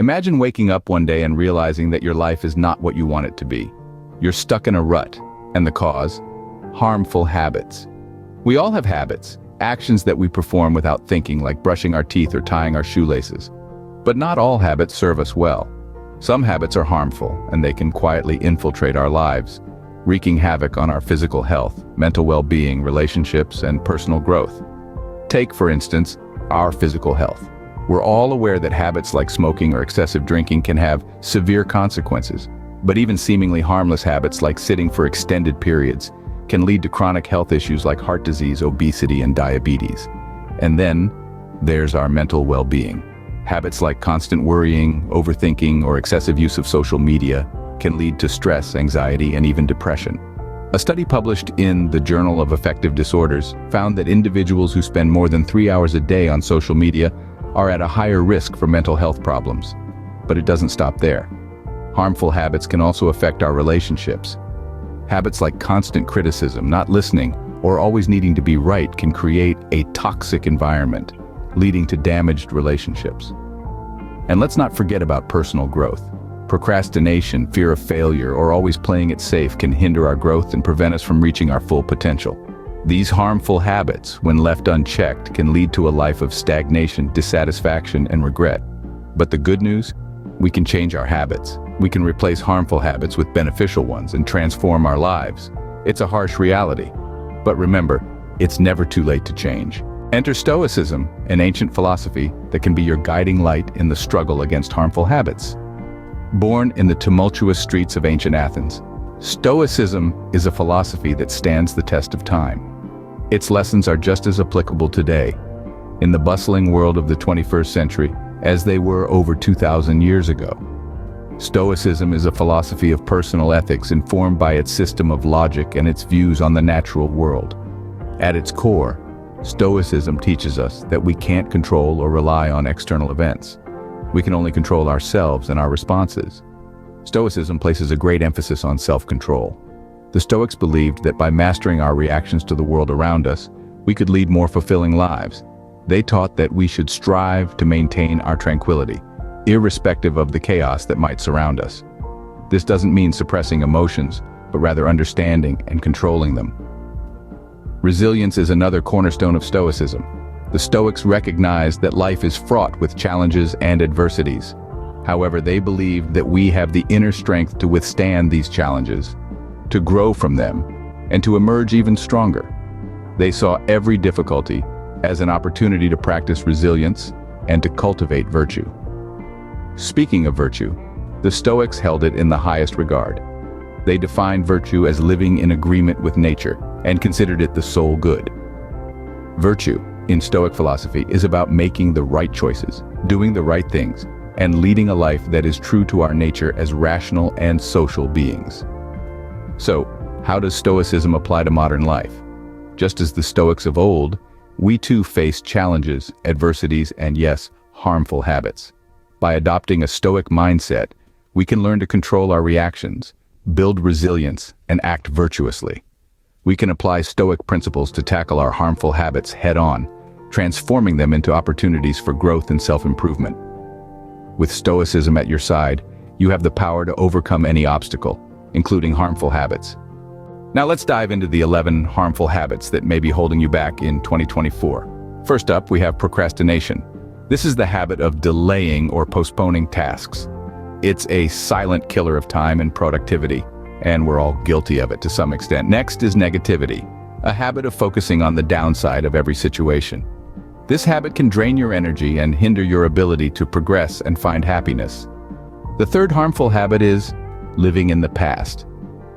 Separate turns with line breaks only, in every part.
Imagine waking up one day and realizing that your life is not what you want it to be. You're stuck in a rut, and the cause? Harmful habits. We all have habits, actions that we perform without thinking, like brushing our teeth or tying our shoelaces. But not all habits serve us well. Some habits are harmful, and they can quietly infiltrate our lives, wreaking havoc on our physical health, mental well-being, relationships, and personal growth. Take, for instance, our physical health. We're all aware that habits like smoking or excessive drinking can have severe consequences, but even seemingly harmless habits like sitting for extended periods can lead to chronic health issues like heart disease, obesity, and diabetes. And then there's our mental well-being. Habits like constant worrying, overthinking, or excessive use of social media can lead to stress, anxiety, and even depression. A study published in the Journal of Affective Disorders found that individuals who spend more than 3 hours a day on social media are at a higher risk for mental health problems. But it doesn't stop there. Harmful habits can also affect our relationships. Habits like constant criticism, not listening, or always needing to be right can create a toxic environment, leading to damaged relationships. And let's not forget about personal growth. Procrastination, fear of failure, or always playing it safe can hinder our growth and prevent us from reaching our full potential. These harmful habits, when left unchecked, can lead to a life of stagnation, dissatisfaction, and regret. But the good news? We can change our habits. We can replace harmful habits with beneficial ones and transform our lives. It's a harsh reality. But remember, it's never too late to change. Enter Stoicism, an ancient philosophy that can be your guiding light in the struggle against harmful habits. Born in the tumultuous streets of ancient Athens, Stoicism is a philosophy that stands the test of time. Its lessons are just as applicable today, in the bustling world of the 21st century, as they were over 2,000 years ago. Stoicism is a philosophy of personal ethics informed by its system of logic and its views on the natural world. At its core, Stoicism teaches us that we can't control or rely on external events. We can only control ourselves and our responses. Stoicism places a great emphasis on self-control. The Stoics believed that by mastering our reactions to the world around us, we could lead more fulfilling lives. They taught that we should strive to maintain our tranquility, irrespective of the chaos that might surround us. This doesn't mean suppressing emotions, but rather understanding and controlling them. Resilience is another cornerstone of Stoicism. The Stoics recognized that life is fraught with challenges and adversities. However, they believed that we have the inner strength to withstand these challenges, to grow from them, and to emerge even stronger. They saw every difficulty as an opportunity to practice resilience and to cultivate virtue. Speaking of virtue, the Stoics held it in the highest regard. They defined virtue as living in agreement with nature and considered it the sole good. Virtue, in Stoic philosophy, is about making the right choices, doing the right things, and leading a life that is true to our nature as rational and social beings. So, how does Stoicism apply to modern life? Just as the Stoics of old, we too face challenges, adversities, and yes, harmful habits. By adopting a Stoic mindset, we can learn to control our reactions, build resilience, and act virtuously. We can apply Stoic principles to tackle our harmful habits head-on, transforming them into opportunities for growth and self-improvement. With Stoicism at your side, you have the power to overcome any obstacle, including harmful habits. Now let's dive into the 11 harmful habits that may be holding you back in 2024. First up, we have procrastination. This is the habit of delaying or postponing tasks. It's a silent killer of time and productivity, and we're all guilty of it to some extent. Next is negativity, a habit of focusing on the downside of every situation. This habit can drain your energy and hinder your ability to progress and find happiness. The third harmful habit is living in the past.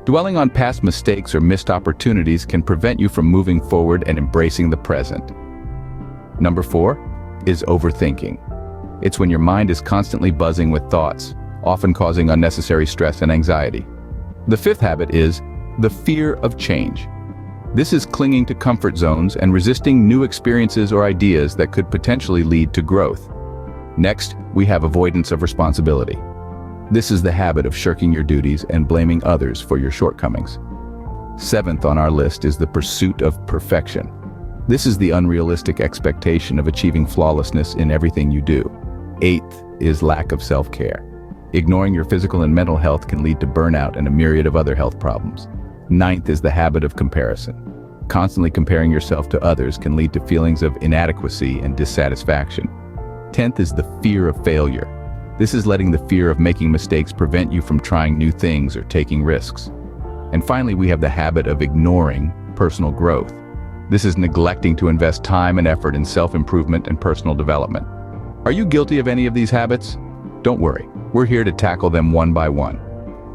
Dwelling on past mistakes or missed opportunities can prevent you from moving forward and embracing the present. Number 4 is overthinking. It's when your mind is constantly buzzing with thoughts, often causing unnecessary stress and anxiety. The fifth habit is the fear of change. This is clinging to comfort zones and resisting new experiences or ideas that could potentially lead to growth. Next, we have avoidance of responsibility. This is the habit of shirking your duties and blaming others for your shortcomings. Seventh on our list is the pursuit of perfection. This is the unrealistic expectation of achieving flawlessness in everything you do. eighth is lack of self-care. Ignoring your physical and mental health can lead to burnout and a myriad of other health problems. Ninth is the habit of comparison. Constantly comparing yourself to others can lead to feelings of inadequacy and dissatisfaction. 10th is the fear of failure. This is letting the fear of making mistakes prevent you from trying new things or taking risks. And finally, we have the habit of ignoring personal growth. This is neglecting to invest time and effort in self-improvement and personal development. Are you guilty of any of these habits? Don't worry, we're here to tackle them one by one.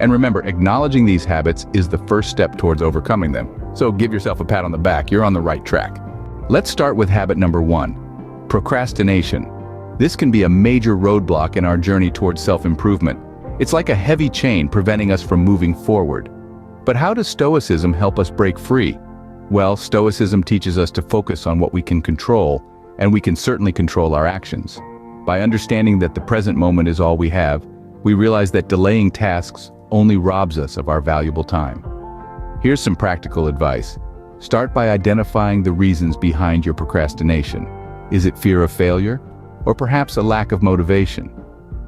And remember, acknowledging these habits is the first step towards overcoming them. So give yourself a pat on the back, you're on the right track. Let's start with habit number 1, procrastination. This can be a major roadblock in our journey towards self-improvement. It's like a heavy chain preventing us from moving forward. But how does Stoicism help us break free? Well, Stoicism teaches us to focus on what we can control, and we can certainly control our actions. By understanding that the present moment is all we have, we realize that delaying tasks only robs us of our valuable time. Here's some practical advice. Start by identifying the reasons behind your procrastination. Is it fear of failure? Or perhaps a lack of motivation?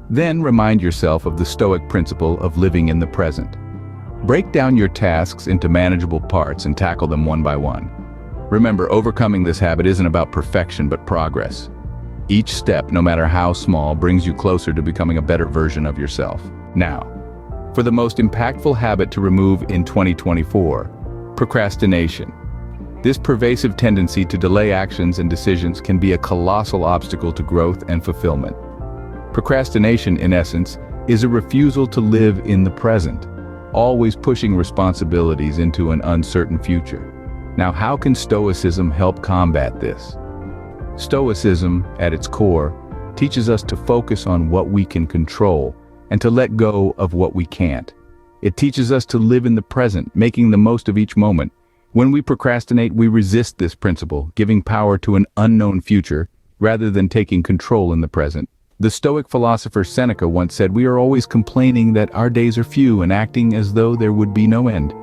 Then remind yourself of the Stoic principle of living in the present. Break down your tasks into manageable parts and tackle them one by one. Remember, overcoming this habit isn't about perfection but progress. Each step, no matter how small, brings you closer to becoming a better version of yourself. Now, for the most impactful habit to remove in 2024, procrastination. This pervasive tendency to delay actions and decisions can be a colossal obstacle to growth and fulfillment. Procrastination, in essence, is a refusal to live in the present, always pushing responsibilities into an uncertain future. Now, how can Stoicism help combat this? Stoicism, at its core, teaches us to focus on what we can control and to let go of what we can't. It teaches us to live in the present, making the most of each moment. When we procrastinate, we resist this principle, giving power to an unknown future rather than taking control in the present. The Stoic philosopher Seneca once said, "We are always complaining that our days are few and acting as though there would be no end."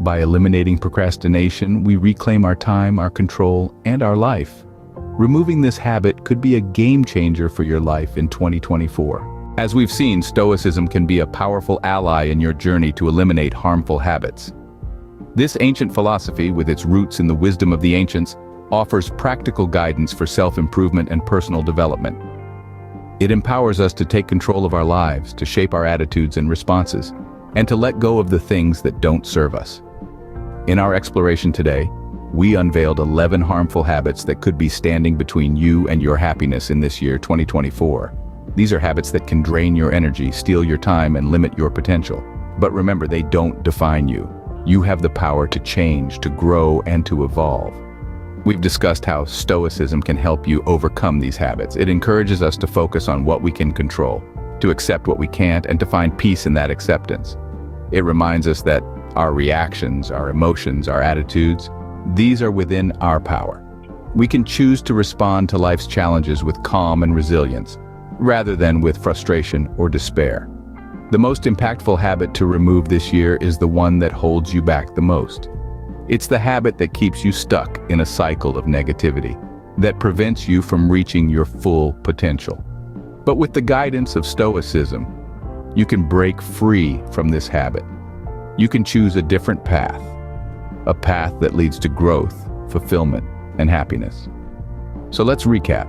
By eliminating procrastination, we reclaim our time, our control, and our life. Removing this habit could be a game changer for your life in 2024. As we've seen, Stoicism can be a powerful ally in your journey to eliminate harmful habits. This ancient philosophy, with its roots in the wisdom of the ancients, offers practical guidance for self-improvement and personal development. It empowers us to take control of our lives, to shape our attitudes and responses, and to let go of the things that don't serve us. In our exploration today, we unveiled 11 harmful habits that could be standing between you and your happiness in this year, 2024. These are habits that can drain your energy, steal your time, and limit your potential. But remember, they don't define you. You have the power to change, to grow, and to evolve. We've discussed how Stoicism can help you overcome these habits. It encourages us to focus on what we can control, to accept what we can't, and to find peace in that acceptance. It reminds us that our reactions, our emotions, our attitudes, these are within our power. We can choose to respond to life's challenges with calm and resilience, rather than with frustration or despair. The most impactful habit to remove this year is the one that holds you back the most. It's the habit that keeps you stuck in a cycle of negativity, that prevents you from reaching your full potential. But with the guidance of Stoicism, you can break free from this habit. You can choose a different path, a path that leads to growth, fulfillment, and happiness. So let's recap.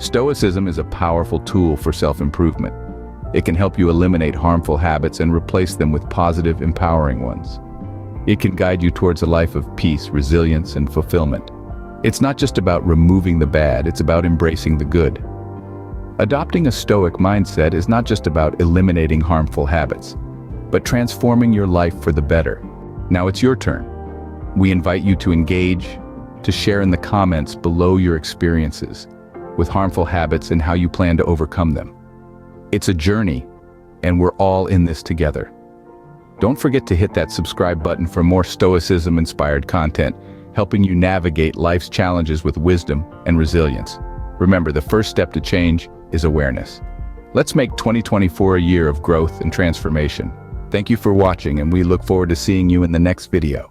Stoicism is a powerful tool for self-improvement. It can help you eliminate harmful habits and replace them with positive, empowering ones. It can guide you towards a life of peace, resilience, and fulfillment. It's not just about removing the bad, it's about embracing the good. Adopting a Stoic mindset is not just about eliminating harmful habits, but transforming your life for the better. Now it's your turn. We invite you to engage, to share in the comments below your experiences with harmful habits and how you plan to overcome them. It's a journey, and we're all in this together. Don't forget to hit that subscribe button for more Stoicism-inspired content, helping you navigate life's challenges with wisdom and resilience. Remember, the first step to change is awareness. Let's make 2024 a year of growth and transformation. Thank you for watching, and we look forward to seeing you in the next video.